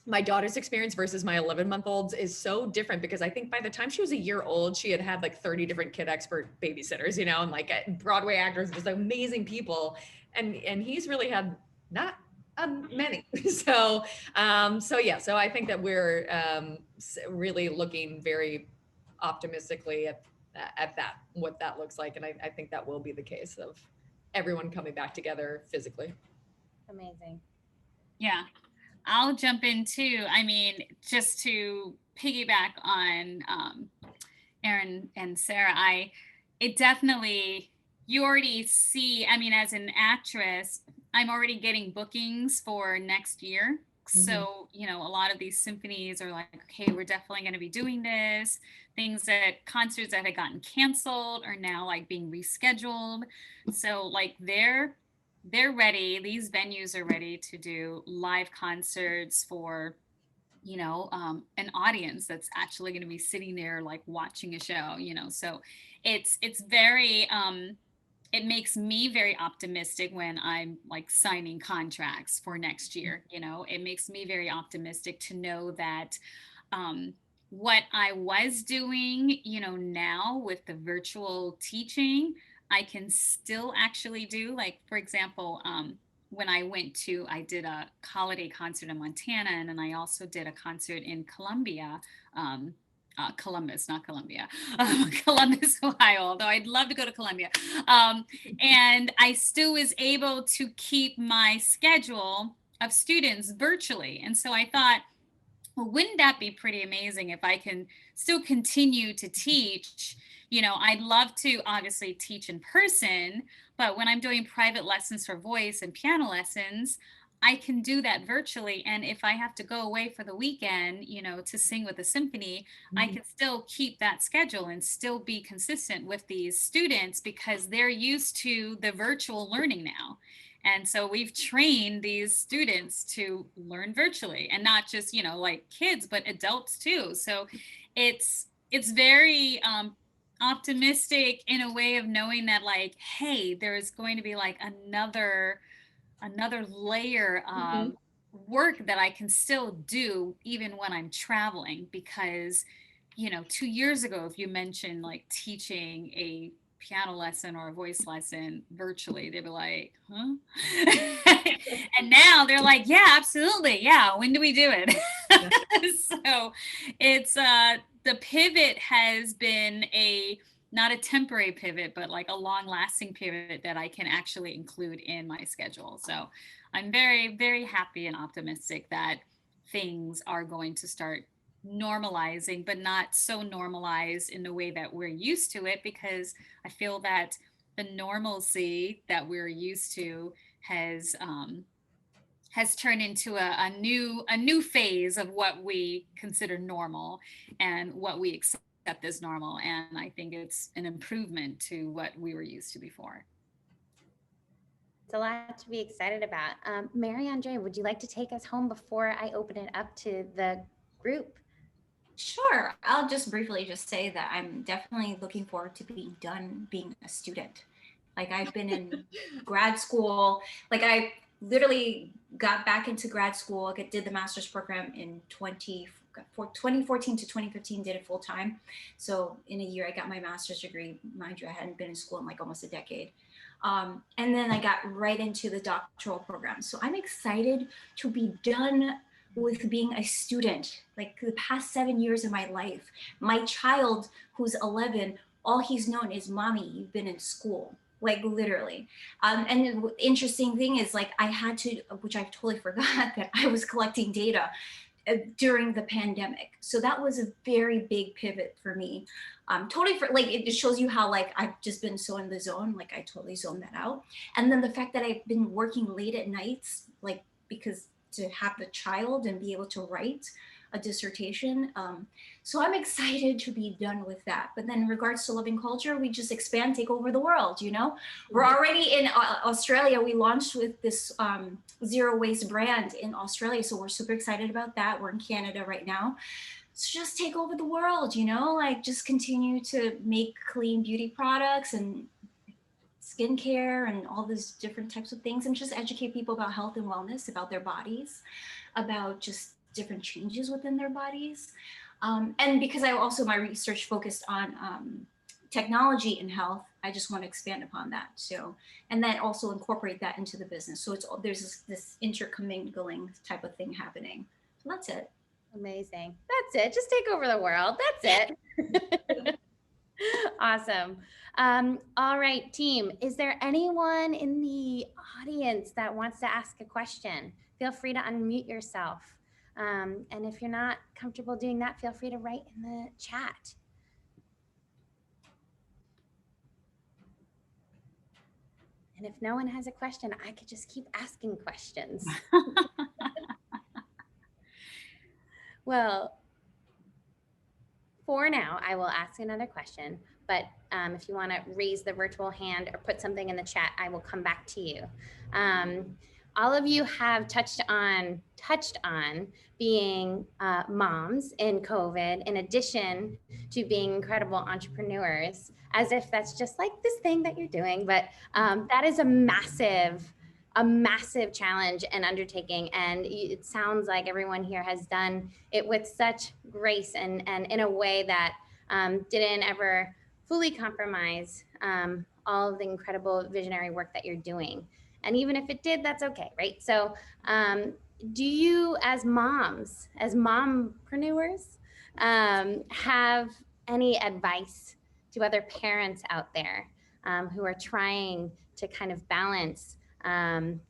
my daughter's experience versus my 11-month-old's is so different, because I think by the time she was a year old, she had had like 30 different kid expert babysitters, you know, and like Broadway actors, just amazing people. And he's really had not many. So yeah, so I think that we're really looking very optimistically at that, what that looks like. And I think that will be the case of everyone coming back together physically. Amazing. Yeah, I'll jump in too. I mean, just to piggyback on Erin and Sara, it definitely, you already see, I mean, as an actress, I'm already getting bookings for next year. So, you know, a lot of these symphonies are like, okay, we're definitely going to be doing this. Things that concerts that had gotten canceled are now like being rescheduled. So like they're ready. These venues are ready to do live concerts for, you know, an audience that's actually going to be sitting there like watching a show, you know. So it's very it makes me very optimistic when I'm like signing contracts for next year. You know, it makes me very optimistic to know that what I was doing, you know, now with the virtual teaching, I can still actually do. Like, for example, when I did a holiday concert in Montana, and then I also did a concert in Columbia, Columbus, not Columbia, Columbus, Ohio, although I'd love to go to Columbia. And I still was able to keep my schedule of students virtually. And so I thought, well, wouldn't that be pretty amazing if I can still continue to teach? You know, I'd love to obviously teach in person, but when I'm doing private lessons for voice and piano lessons, I can do that virtually. And if I have to go away for the weekend, you know, to sing with a symphony, I can still keep that schedule and still be consistent with these students, because they're used to the virtual learning now. And so we've trained these students to learn virtually, and not just, you know, like kids, but adults too. So it's very optimistic in a way of knowing that, like, hey, there's going to be like another layer of work that I can still do even when I'm traveling. Because, you know, 2 years ago, if you mentioned like teaching a piano lesson or a voice lesson virtually, they'd be like, huh? And now they're like, yeah, absolutely. Yeah. When do we do it? So it's the pivot has been not a temporary pivot, but like a long lasting pivot that I can actually include in my schedule. So I'm very, very happy and optimistic that things are going to start normalizing, but not so normalized in the way that we're used to it, because I feel that the normalcy that we're used to has turned into a new phase of what we consider normal and what we expect accept as normal. And I think it's an improvement to what we were used to before. It's a lot to be excited about. Mary-André, would you like to take us home before I open it up to the group? Sure. I'll just briefly just say that I'm definitely looking forward to being done being a student. Like I've been in grad school, like I literally got back into grad school, did the master's program in 2014 to 2015, did it full time. So in a year, I got my master's degree. Mind you, I hadn't been in school in like almost a decade. And then I got right into the doctoral program. So I'm excited to be done with being a student. Like the past 7 years of my life, my child who's 11, all he's known is, "Mommy, you've been in school." Like literally. And the interesting thing is, like, I had to, which I totally forgot, that I was collecting data during the pandemic. So that was a very big pivot for me. Totally, for like, it just shows you how like I've just been so in the zone, like I totally zoned that out. And then the fact that I've been working late at nights, like because to have the child and be able to write a dissertation. So I'm excited to be done with that. But then in regards to LovingCulture, we just expand, take over the world, you know? We're already in Australia. We launched with this zero waste brand in Australia. So we're super excited about that. We're in Canada right now. So just take over the world, you know, like just continue to make clean beauty products and skincare and all these different types of things, and just educate people about health and wellness, about their bodies, about just different changes within their bodies. And because I also, my research focused on technology and health, I just want to expand upon that. So, and then also incorporate that into the business. So it's, there's this intercommingling type of thing happening. So that's it. Amazing. That's it. Just take over the world. That's it. Awesome. All right, team. Is there anyone in the audience that wants to ask a question? Feel free to unmute yourself. And if you're not comfortable doing that, feel free to write in the chat. And if no one has a question, I could just keep asking questions. Well, for now, I will ask another question, but if you want to raise the virtual hand or put something in the chat, I will come back to you. All of you have touched on being moms in COVID, in addition to being incredible entrepreneurs, as if that's just like this thing that you're doing. But that is a massive challenge and undertaking. And it sounds like everyone here has done it with such grace and in a way that didn't ever fully compromise all of the incredible visionary work that you're doing. And even if it did, that's okay, right? So do you, as moms, as mompreneurs, have any advice to other parents out there who are trying to kind of balance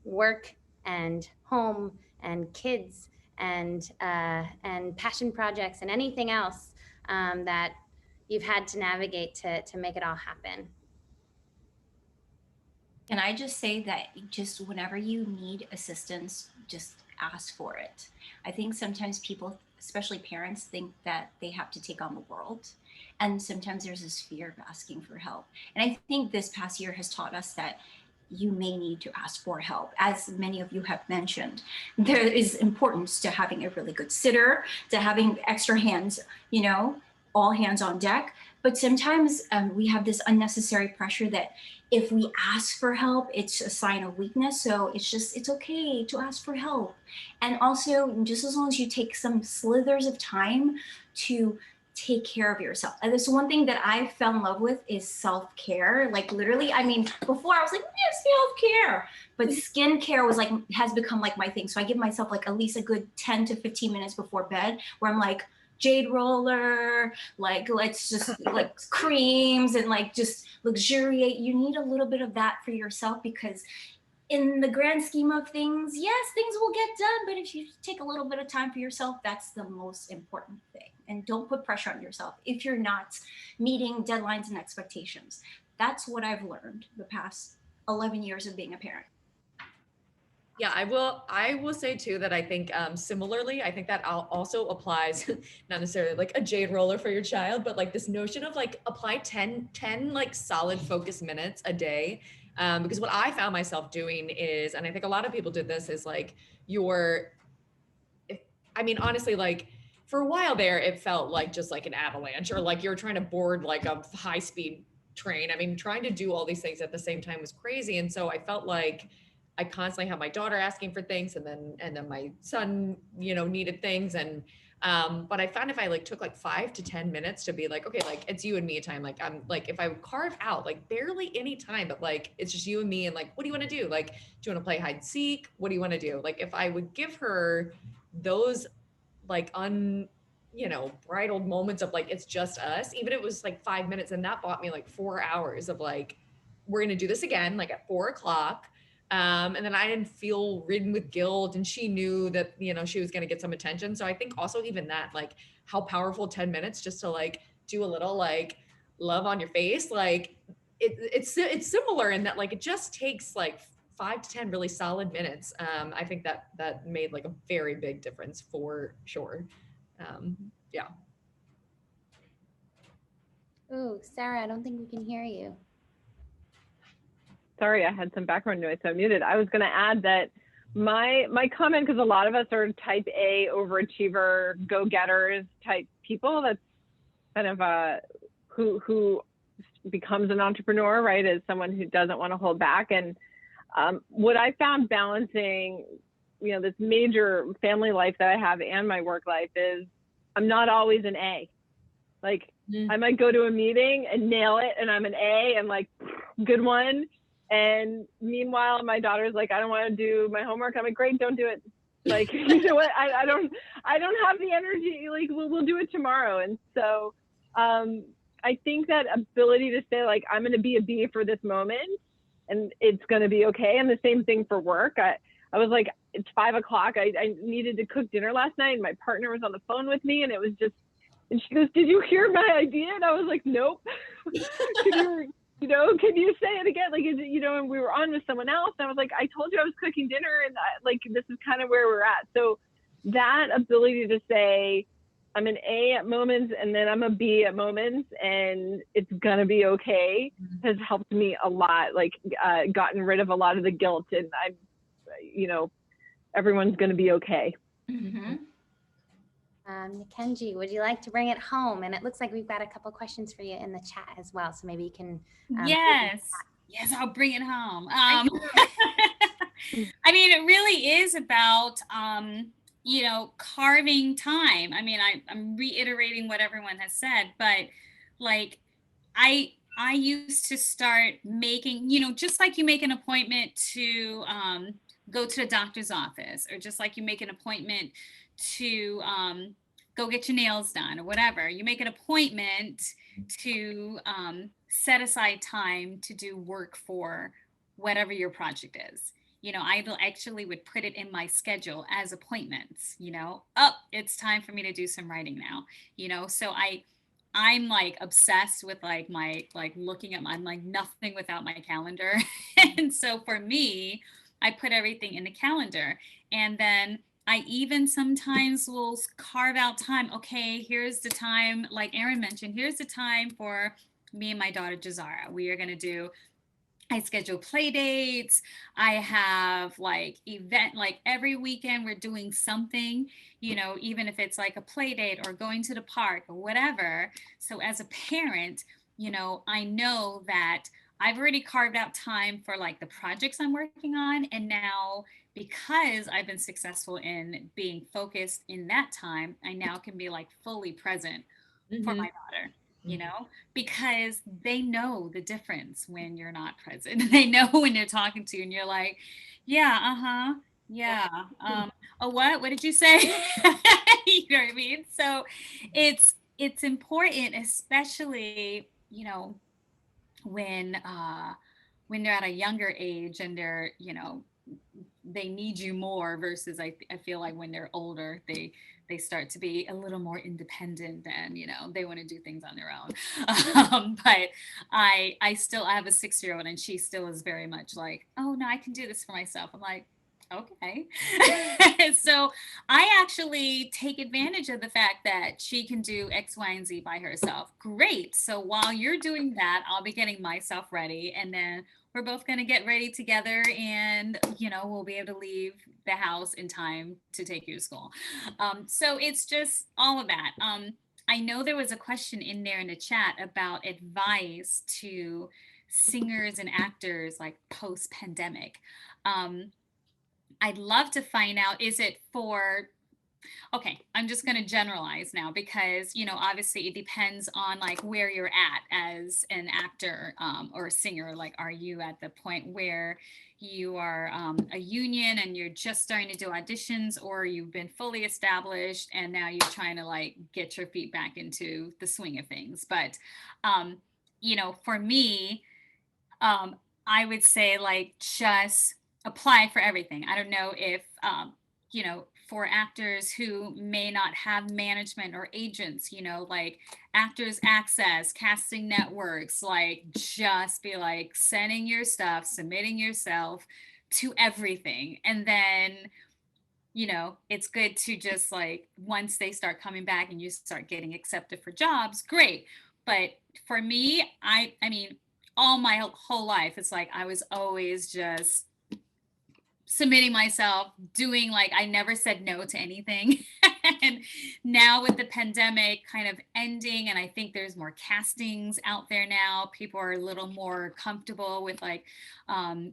work and home and kids and passion projects and anything else that you've had to navigate to make it all happen? Can I just say that just whenever you need assistance, just ask for it. I think sometimes people, especially parents, think that they have to take on the world. And sometimes there's this fear of asking for help. And I think this past year has taught us that you may need to ask for help. As many of you have mentioned, there is importance to having a really good sitter, to having extra hands, you know, all hands on deck. But sometimes we have this unnecessary pressure that if we ask for help, it's a sign of weakness. So it's okay to ask for help. And also, just as long as you take some slithers of time to take care of yourself. And there's one thing that I fell in love with is self-care. Like literally, I mean, before I was like, yeah, self-care, but skincare was like, has become like my thing. So I give myself like at least a good 10 to 15 minutes before bed where I'm like, jade roller, like let's just like creams and like just luxuriate. You need a little bit of that for yourself, because in the grand scheme of things, yes, things will get done, but if you take a little bit of time for yourself, that's the most important thing. And don't put pressure on yourself if you're not meeting deadlines and expectations. That's what I've learned the past 11 years of being a parent. Yeah, I will say too that I think similarly, I think that also applies not necessarily like a jade roller for your child, but like this notion of like apply 10 like solid focus minutes a day. Because what I found myself doing is, and I think a lot of people did this, is like your, if, I mean, honestly, like for a while there, it felt like just like an avalanche or like you're trying to board like a high speed train. I mean, trying to do all these things at the same time was crazy. And so I felt like I constantly had my daughter asking for things and then my son, you know, needed things. And, but I found if I like took like 5 to 10 minutes to be like, okay, like it's you and me time. Like I'm like, if I would carve out like barely any time, but like, it's just you and me and like, what do you want to do? Like, do you want to play hide and seek? What do you want to do? Like if I would give her those like you know, bridled moments of like it's just us, even if it was like 5 minutes, and that bought me like 4 hours of like we're gonna do this again like at 4 o'clock. And then I didn't feel ridden with guilt, and she knew that, you know, she was gonna get some attention. So I think also even that, like how powerful 10 minutes just to like do a little like love on your face, like it's similar in that like it just takes like 5 to 10 really solid minutes. I think that made like a very big difference for sure. Yeah. Ooh, Sarah, I don't think we can hear you. Sorry, I had some background noise, so I muted. I was going to add that my comment, because a lot of us are type A overachiever, go-getters type people. That's kind of who becomes an entrepreneur, right? Is someone who doesn't want to hold back. And what I found balancing, you know, this major family life that I have and my work life is I'm not always an A. Like I might go to a meeting and nail it and I'm an A and like good one. And meanwhile, my daughter's like, I don't want to do my homework. I'm like, great, don't do it. Like, you know what? I don't have the energy. Like, we'll do it tomorrow. And so I think that ability to say like, I'm going to be a B for this moment and it's going to be okay. And the same thing for work. I was like, it's 5 o'clock. I needed to cook dinner last night. And my partner was on the phone with me and it was just, and she goes, did you hear my idea? And I was like, nope. Can you say it again? Like, is it, you know, and we were on with someone else. And I was like, I told you I was cooking dinner and like, this is kind of where we're at. So that ability to say, I'm an A at moments and then I'm a B at moments and it's going to be okay has helped me a lot, like gotten rid of a lot of the guilt and I'm, you know, everyone's going to be okay. Mm-hmm. Kenji, would you like to bring it home? And it looks like we've got a couple questions for you in the chat as well. So maybe you can. Yes, I'll bring it home. I mean, it really is about, you know, carving time. I mean, I'm reiterating what everyone has said, but like, I used to start making, you know, just like you make an appointment to go to the doctor's office, or just like you make an appointment to go get your nails done or whatever. You make an appointment to set aside time to do work for whatever your project is. You know, I actually would put it in my schedule as appointments, you know, it's time for me to do some writing now, you know, so I'm like obsessed with like my, like looking at I'm like nothing without my calendar. And so for me, I put everything in the calendar. And then I even sometimes will carve out time. Okay, here's the time, like Erin mentioned, here's the time for me and my daughter, Jazara. We are going to do, I schedule play dates. I have like like every weekend we're doing something, you know, even if it's like a play date or going to the park or whatever. So as a parent, you know, I know that I've already carved out time for like the projects I'm working on. And now, because I've been successful in being focused in that time, I now can be like fully present for my daughter, you know, because they know the difference when you're not present. They know when they're talking to you and you're like, yeah, yeah. Oh, what did you say? You know what I mean? So it's important, especially, you know, when they're at a younger age and they're, you know, they need you more versus I feel like when they're older, they start to be a little more independent and, you know, they want to do things on their own. But I have a 6-year-old and she still is very much like, oh no, I can do this for myself. I'm like, Okay. So I actually take advantage of the fact that she can do X, Y, and Z by herself. Great. So while you're doing that, I'll be getting myself ready, and then we're both going to get ready together, and we'll be able to leave the house in time to take you to school. So it's just all of that. I know there was a question in there in the chat about advice to singers and actors like post pandemic. I'd love to find out, is it for, okay, I'm just going to generalize now because, obviously it depends on like where you're at as an actor or a singer. Like, are you at the point where you are a union and you're just starting to do auditions, or you've been fully established and now you're trying to like get your feet back into the swing of things? But, for me, I would say like just apply for everything. I don't know if, for actors who may not have management or agents, like Actors Access, casting networks, like just be like sending your stuff, submitting yourself to everything. And then, it's good to just like, once they start coming back and you start getting accepted for jobs, great. But for me, I mean, all my whole life, it's like I was always just submitting myself, doing like I never said no to anything. And now with the pandemic kind of ending, and I think there's more castings out there now, people are a little more comfortable with like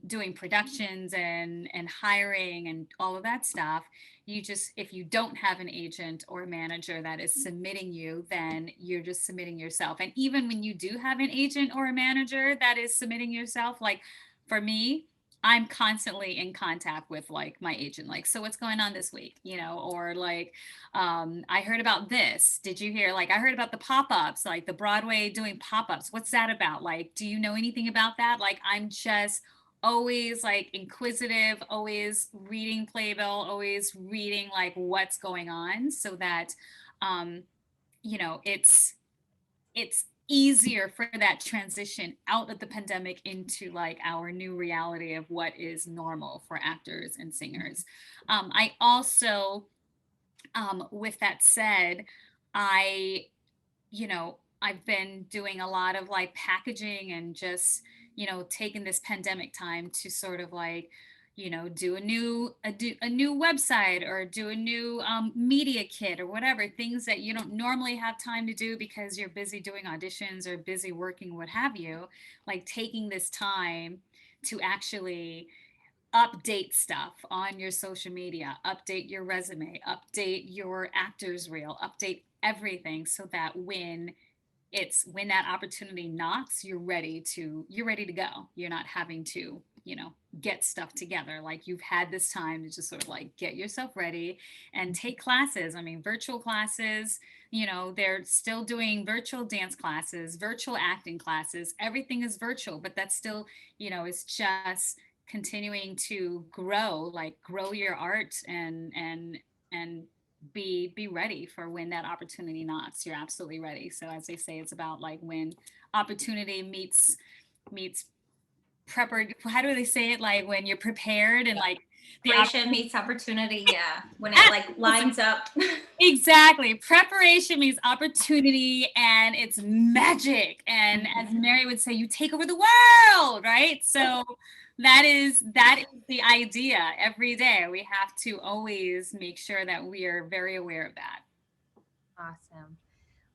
doing productions and hiring and all of that stuff. You just, if you don't have an agent or a manager that is submitting you, then you're just submitting yourself. And even when you do have an agent or a manager that is submitting yourself, like for me, I'm constantly in contact with like my agent, like, so what's going on this week, or like, I heard about this. Did you hear? Like, I heard about the pop-ups, like the Broadway doing pop-ups. What's that about? Like, do you know anything about that? Like, I'm just always like inquisitive, always reading Playbill, always reading like what's going on, so that, it's easier for that transition out of the pandemic into like our new reality of what is normal for actors and singers. I also, with that said, I, I've been doing a lot of like packaging and just, taking this pandemic time to sort of like, do a new website, or do a new media kit or whatever, things that you don't normally have time to do because you're busy doing auditions or busy working, what have you. Like taking this time to actually update stuff on your social media, update your resume, update your actor's reel, update everything, so that when that opportunity knocks, you're ready to go. You're not having to, get stuff together. Like, you've had this time to just sort of like get yourself ready and take classes. I mean, virtual classes, they're still doing virtual dance classes, virtual acting classes. Everything is virtual, but that's still, it's just continuing to grow your art and be ready for when that opportunity knocks. You're absolutely ready. So as they say, it's about like when opportunity meets prepper. How do they say it? Like when you're prepared and like Preparation meets opportunity. Yeah, when it like lines up. Exactly. Preparation means opportunity, and it's magic. And as Mary would say, you take over the world, right? So that is the idea. Every day we have to always make sure that we are very aware of that. Awesome.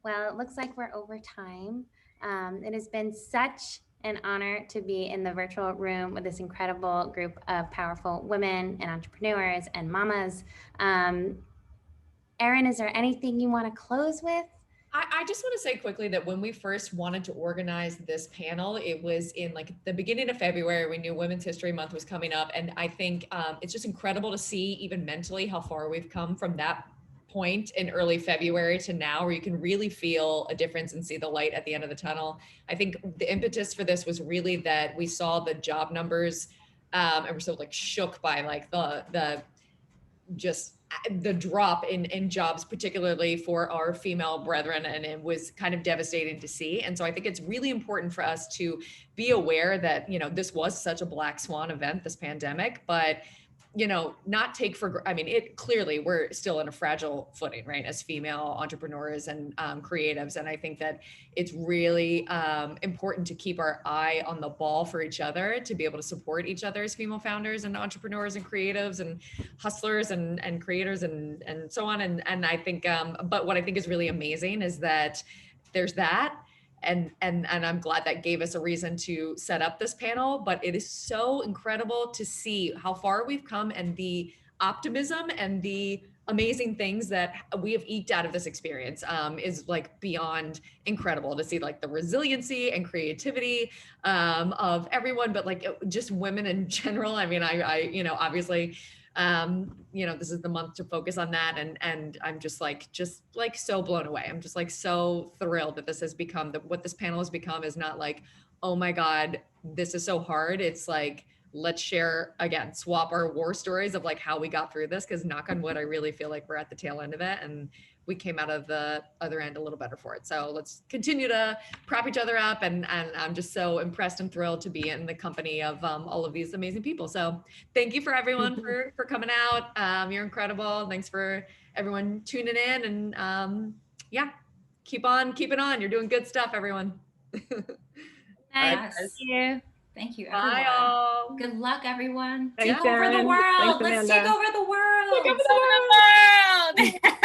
Well, it looks like we're over time. It has been such an honor to be in the virtual room with this incredible group of powerful women and entrepreneurs and mamas. Erin, is there anything you want to close with? I just want to say quickly that when we first wanted to organize this panel, it was in like the beginning of February. We knew Women's History Month was coming up. And I think it's just incredible to see, even mentally, how far we've come from that point in early February to now, where you can really feel a difference and see the light at the end of the tunnel. I think the impetus for this was really that we saw the job numbers and we're so like shook by like the drop in jobs, particularly for our female brethren, and it was kind of devastating to see. And so I think it's really important for us to be aware that, this was such a black swan event, this pandemic, but not take I mean, it clearly we're still in a fragile footing, right? As female entrepreneurs and creatives. And I think that it's really important to keep our eye on the ball for each other, to be able to support each other as female founders and entrepreneurs and creatives and hustlers and creators and so on. And I think, but what I think is really amazing is that there's that. And I'm glad that gave us a reason to set up this panel, but it is so incredible to see how far we've come and the optimism and the amazing things that we have eked out of this experience is like beyond incredible to see, like the resiliency and creativity of everyone, but like just women in general. I mean, I obviously, this is the month to focus on that. And I'm just like so blown away. I'm just like so thrilled that this has become what this panel has become is not like, oh my God, this is so hard. It's like, let's share again, swap our war stories of like how we got through this. Cause knock on wood, I really feel like we're at the tail end of it. And we came out of the other end a little better for it. So let's continue to prop each other up. And I'm just so impressed and thrilled to be in the company of all of these amazing people. So thank you for everyone for coming out. You're incredible. Thanks for everyone tuning in, and keep on keeping on. You're doing good stuff, everyone. Thank you. Thank you, everyone. Bye, all. Good luck, everyone. Thanks, Take over the Erin. world. Thanks, Let's Amanda. take over the world. Take over the world.